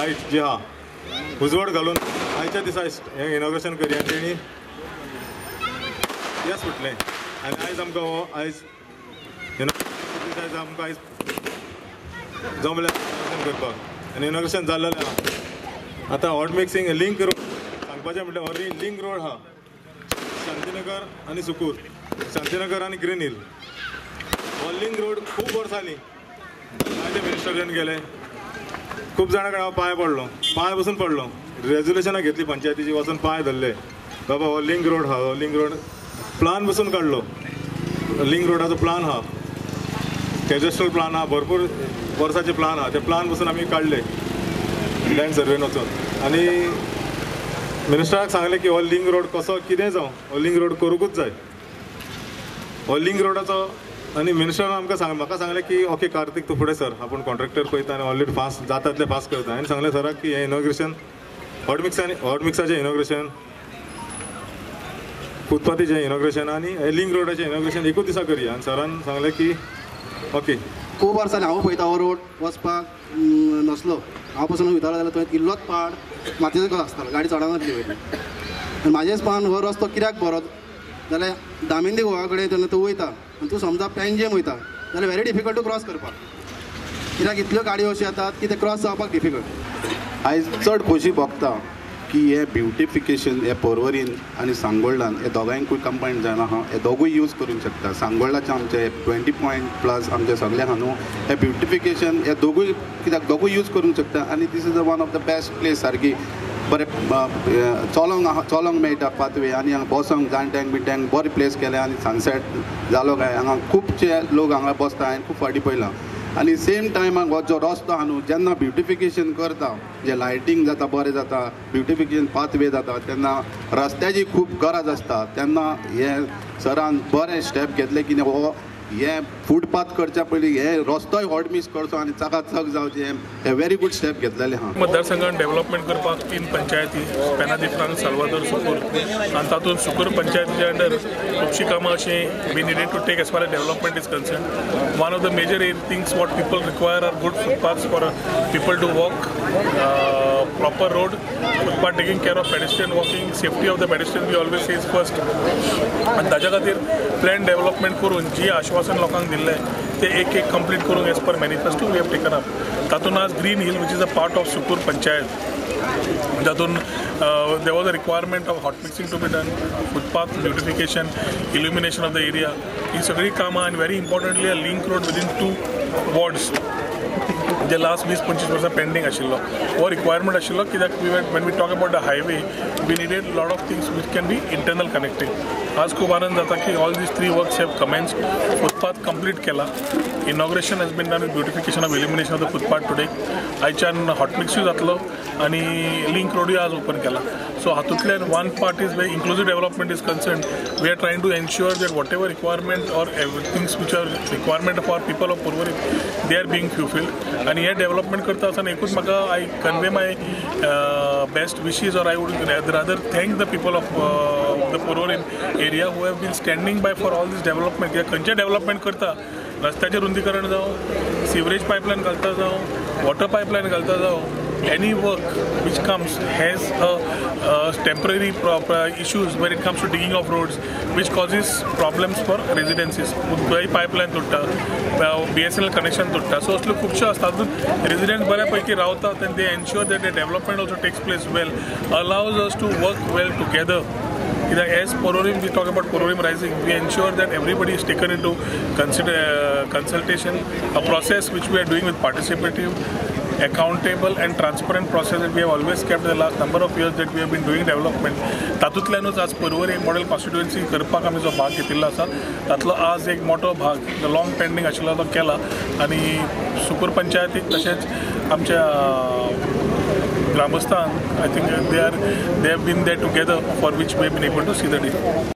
Light जी हा उजवड घालून आयच्या दिसा हें इनॉग्रेशन करी आनी तेणी येस सुटलें आनी आयज आमकां हो आयज आयज आमकां आयज जमलें करपाक आनी इनॉग्रेशन जाल्लेलें आहा. आतां हॉट मिक्सिंग लिंक रोड सांगपाचें म्हटल्यार हो लिंक रोड आहा शांतीनगर आनी सुकूर, शांतीनगर आनी ग्रीन हिल. हो लिंक रोड खूब वर्सांनी माझे मिनिस्टरान गेले, खूब जाणां कडेन हांव पांय बसून पडलो. रेजोल्युशनां घेतली पंचायतीची, वचून पांय धरले बाबा हो लिंक रोड आहा, हो लिंक रोड प्लान बसून काडलो. लिंक रोडाचो प्लान आहा, कॅडेस्ट्रल प्लान आहा, भरपूर वर्साचे प्लान आहा. ते प्लान बसून आमी काडले लँड सर्वेन वचून आनी मिनिस्टराक सांगलें की हो लिंक रोड कसो कितें जावं, हो लिंक रोड करूंकूच जाय. हो लिंक रोडाचो आनी मिनिस्टरान म्हाका सांगलें की ओके कार्तिक तूं फुडें सर, आपूण कॉन्ट्रॅक्टर पळयता आनी ऑलरेडी फास्ट जाता तितलें फास्ट करता. हांवें सांगलें सराक की हें इनॉग्रेशन हॉट मिक्साचें इनॉग्रेशन, फुटपाथीचें इनॉग्रेशन आनी हे लिंक रोडाचें इनॉग्रेशन एकूच दिसा करया. आनी सरान सांगलें की ओके. खूब वर्सांनी हांव पळयता हो रोड वचपाक नसलो. हांव पासून वयतालो जाल्यार थंय इल्लोच पाड मातयेचो आसतालो, गाडी चडनासली वयली. आनी म्हाजेच पान हो रस्तो कित्याक बरो जाल्यार दामिंदी गोवा कडेन तेन्ना तूं वयता आनी तूं समजा पेंजेम वयता जाल्यार व्हेरी डिफिकल्ट टू क्रॉस करपाक, कित्याक इतल्यो गाडयो अश्यो येतात की ते क्रॉस जावपाक डिफिकल्ट. आयज चड खोशी भोगता की हे ब्युटिफिकेशन हे पर्वरीन आनी सांगोळडान हे दोगांयकूय कंबायन जावन आहा. हे दोगूय यूज करूंक शकता. सांगोळडाचे आमचे 20 पॉयंट प्लस आमचे सगळे आहा न्हू, हे ब्युटिफिकेशन हे दोगूय कित्याक दोगूय यूज करूंक शकता. आनी this is one of the best place सारकी बरें चलोंक मेळटा पाथवे आनी हांगा बसोंक जाणट्यांक बिणट्यांक बरें प्लेस केलें. आनी सनसेट जालो काय हांगा खुबशे लोक हांगा बसता, हांवें खूब फावटी पळयलां. आनी सेम टायमाक हो जो रस्तो आहा न्हू, जेन्ना ब्युटिफिकेशन करता, जे लायटींग जाता बरें जाता, ब्युटिफिकेशन पाथवे जाता, तेन्ना रस्त्याची खूब गरज आसता. तेन्ना हे सरान बरें स्टेप घेतले की हो हे फुटपाथ करच्या पयलीं हे रस्तोय हॉट मिक्स करचो आनी चकाचक जावचें, हे व्हेरी गूड स्टेप घेतलेले आहा. मतदारसंघान डेव्हलपमेंट करपाक 3 पंचायती पेनादी फ्रांक साल्वादोर सुकूर आनी तातूंत सुकूर पंचायतीचे अंडर खुबशीं कामां अशीं we needed to take as far as development is concern. One of the major things what people require are good footpaths for people to walk, proper road, footpath taking care of pedestrian walking, safety of the pedestrian we always say is first. आणि ताच्या खातीर plan development करून जी आश्वासन लोकांक दिल्लें ते एक complete करूंक as per manifesto we have taken up. तातूंत आज green hill which is a part of Sukur panchayat, तातूंत there was a requirement of hot mixing to be done, footpath beautification, illumination of the area, ही सगळी कामां आनी very importantly a link road within 2 wards जे last 20-25 वर्सां pending आशिल्लो. हो requirement आशिल्लो कित्याक when we talk about the highway we needed lot of things which can be internal connecting. आज खूब आनंद जाता की all these 3 works have commenced. footpath complete केला, inauguration has been done with beautification of illumination of the footpath today. आयच्यान hot mixूय जातलो आनी link roadूय आज open केला. So हातूंतल्यान one part is where inclusive development is concerned. We are trying to ensure that whatever requirement or things which are requirement of our people of Porvorim, they are being fulfilled. आणि हे development करता आसतना एकूच म्हाका I convey my best wishes और I would rather thank the people of the Porvorim area who have been standing by for all this development. कित्याक खंयचें development करता, रस्त्याचें रुंदीकरण जावं, सिवरेज पायपलायन घालता जावं, वॉटर पायपलायन घालता जावं, any work which comes has temporary issues when it comes to digging of roads which causes problems for residences. pipeline tutta, BSNL connection tutta, so aslo khubshe astat residents barapaiki ravtat and they ensure that the development also takes place well, allows us to work well together. As Porvorim, we talk about Porvorim Rising, we ensure that everybody is taken into consultation, a process which we are doing with participative, accountable and transparent process that we have always kept the last number of years that we have been doing development. तातूंतल्यानूच आज Porvorim model constituency करपाक आमी जो भाग घेतिल्लो आसा तातलो आज एक मोठो भाग लॉंग पेंडींग आशिल्लो तो केला. आनी सुकूर पंचायतीक तशेंच आमच्या ग्रामस्थान I think they have been there together for which we have been able to see the day.